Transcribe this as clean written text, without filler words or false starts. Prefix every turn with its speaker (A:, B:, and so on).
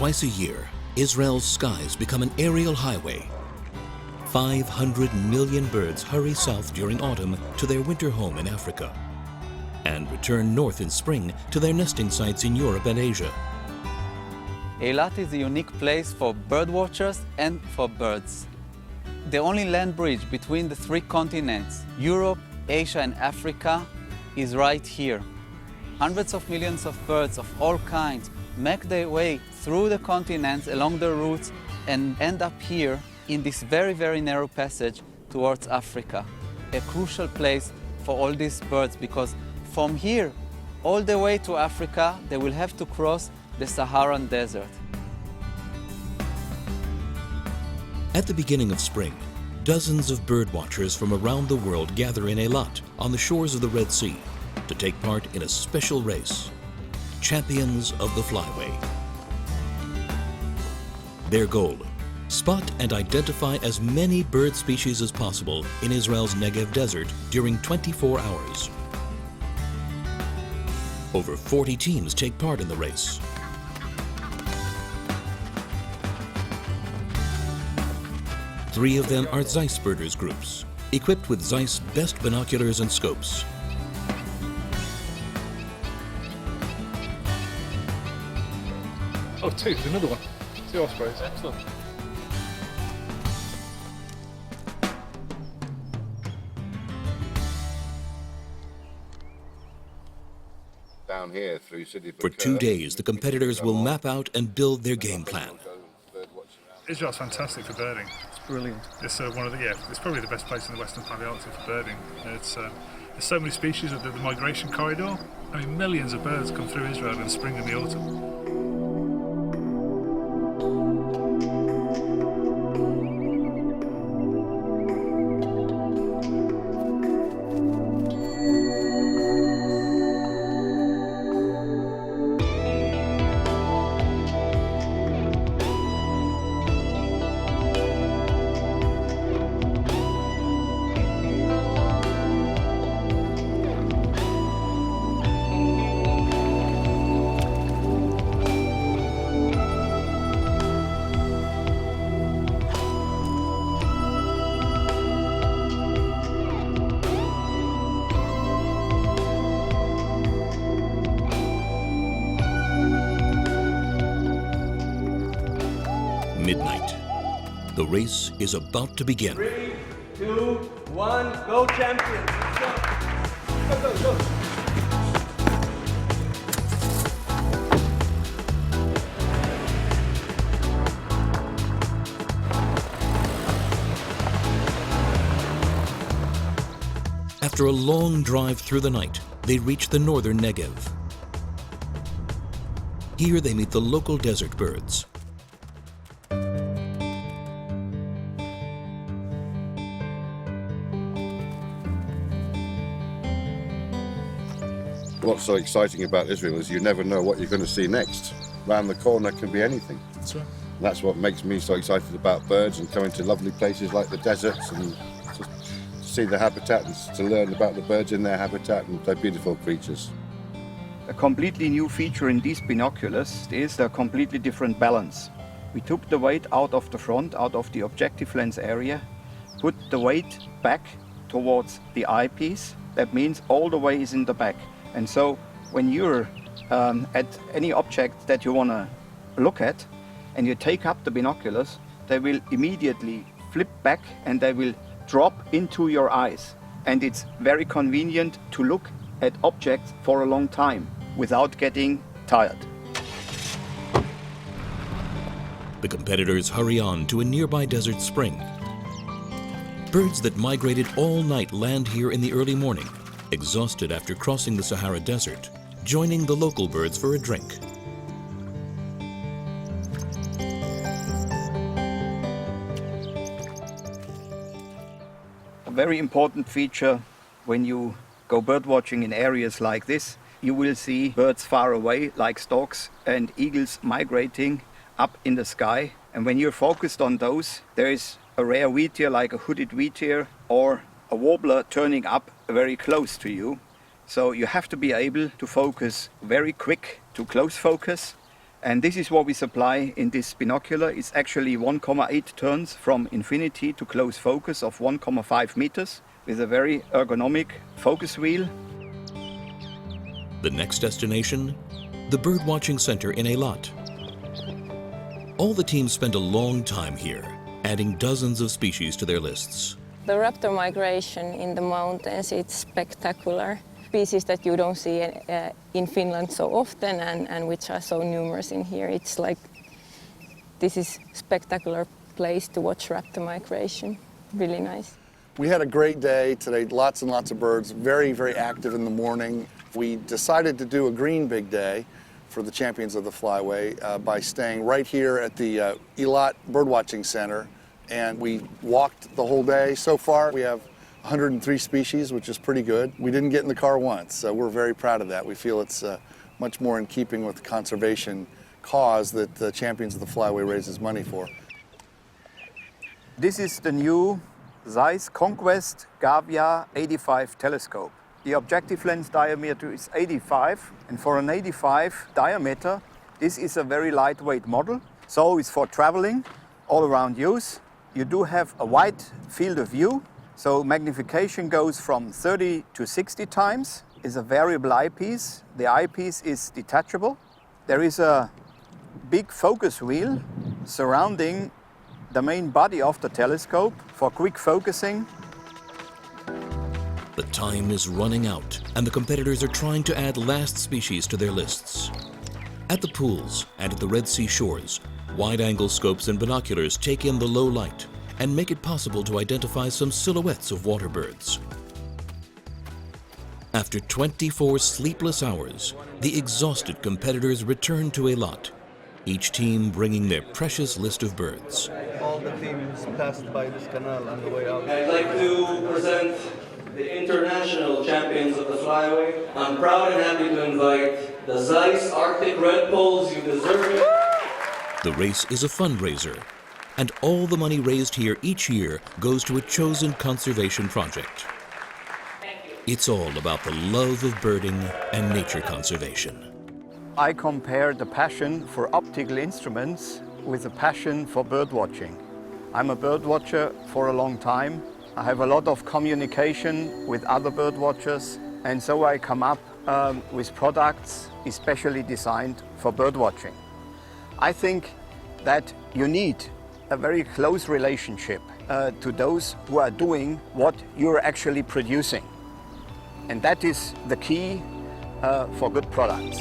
A: Twice a year, Israel's skies become an aerial highway. 500 million birds hurry south during autumn to their winter home in Africa and return north in spring to their nesting sites in Europe and Asia.
B: Eilat is a unique place for bird watchers and for birds. The only land bridge between the three continents, Europe, Asia and Africa, is right here. Hundreds of millions of birds of all kinds make their way through the continents along the routes and end up here in this very, very narrow passage towards Africa. A crucial place for all these birds because from here all the way to Africa they will have to cross the Saharan desert.
A: At the beginning of spring, dozens of bird watchers from around the world gather in Eilat on the shores of the Red Sea to take part in a special race, Champions of the Flyway. Their goal, spot and identify as many bird species as possible in Israel's Negev desert during 24 hours. Over 40 teams take part in the race. Three of them are Zeiss birders groups, equipped with Zeiss best binoculars and scopes.
C: Oh, two, there's another one. Two ospreys, excellent.
D: Down here through City
A: For 2 days, the competitors will map out and build their game plan.
C: Israel's fantastic for birding. It's brilliant. It's it's probably the best place in the Western Palearctic for birding. There's so many species of the migration corridor. I mean, millions of birds come through Israel in the spring and the autumn.
A: Midnight. The race is about to begin.
E: 3, 2, 1, go champions! Go, go, go, go!
A: After a long drive through the night, they reach the northern Negev. Here they meet the local desert birds.
D: What's so exciting about Israel is you never know what you're going to see next. Round the corner can be anything.
C: That's right.
D: And that's what makes me so excited about birds and coming to lovely places like the deserts and to see the habitat and to learn about the birds in their habitat and their beautiful creatures.
F: A completely new feature in these binoculars is a completely different balance. We took the weight out of the front, out of the objective lens area, put the weight back towards the eyepiece. That means all the way is in the back. And so when you're at any object that you want to look at and you take up the binoculars, they will immediately flip back and they will drop into your eyes. And it's very convenient to look at objects for a long time without getting tired.
A: The competitors hurry on to a nearby desert spring. Birds that migrated all night land here in the early morning, exhausted after crossing the Sahara Desert, joining the local birds for a drink.
F: A very important feature when you go bird watching in areas like this, you will see birds far away like storks and eagles migrating up in the sky. And when you're focused on those, there is a rare wheatear like a hooded wheatear or a warbler turning up very close to you. So you have to be able to focus very quick to close focus And this is what we supply in this binocular. It's actually 1,8 turns from infinity to close focus of 1,5 meters with a very ergonomic focus wheel.
A: The next destination, the birdwatching center in Eilat. All the teams spend a long time here, adding dozens of species to their lists.
G: The raptor migration in the mountains, it's spectacular. Species that you don't see in Finland so often and which are so numerous in here. It's like, this is a spectacular place to watch raptor migration. Really nice.
H: We had a great day today, lots and lots of birds, very, very active in the morning. We decided to do a green big day for the champions of the flyway by staying right here at the Eilat Birdwatching Center, and we walked the whole day. So far we have 103 species, which is pretty good. We didn't get in the car once, so we're very proud of that. We feel it's much more in keeping with the conservation cause that the champions of the flyway raises money for.
F: This is the new Zeiss Conquest Gavia 85 telescope. The objective lens diameter is 85, and for an 85 diameter, this is a very lightweight model. So it's for traveling, all around use. You do have a wide field of view, so magnification goes from 30 to 60 times. It's a variable eyepiece. The eyepiece is detachable. There is a big focus wheel surrounding the main body of the telescope for quick focusing.
A: The time is running out, and the competitors are trying to add last species to their lists. At the pools and at the Red Sea shores, wide-angle scopes and binoculars take in the low light and make it possible to identify some silhouettes of water birds. After 24 sleepless hours, the exhausted competitors return to Eilat, each team bringing their precious list of birds.
E: All the teams passed by this canal on the way out.
I: I'd like to present the international champions of the flyway. I'm proud and happy to invite the Zeiss Arctic Red Poles. You deserve it.
A: The race is a fundraiser, and all the money raised here each year goes to a chosen conservation project. It's all about the love of birding and nature conservation.
F: I compare the passion for optical instruments with the passion for bird watching. I'm a bird watcher for a long time. I have a lot of communication with other bird watchers, and so I come up with products especially designed for bird watching. I think that you need a very close relationship to those who are doing what you're actually producing. And that is the key for good products.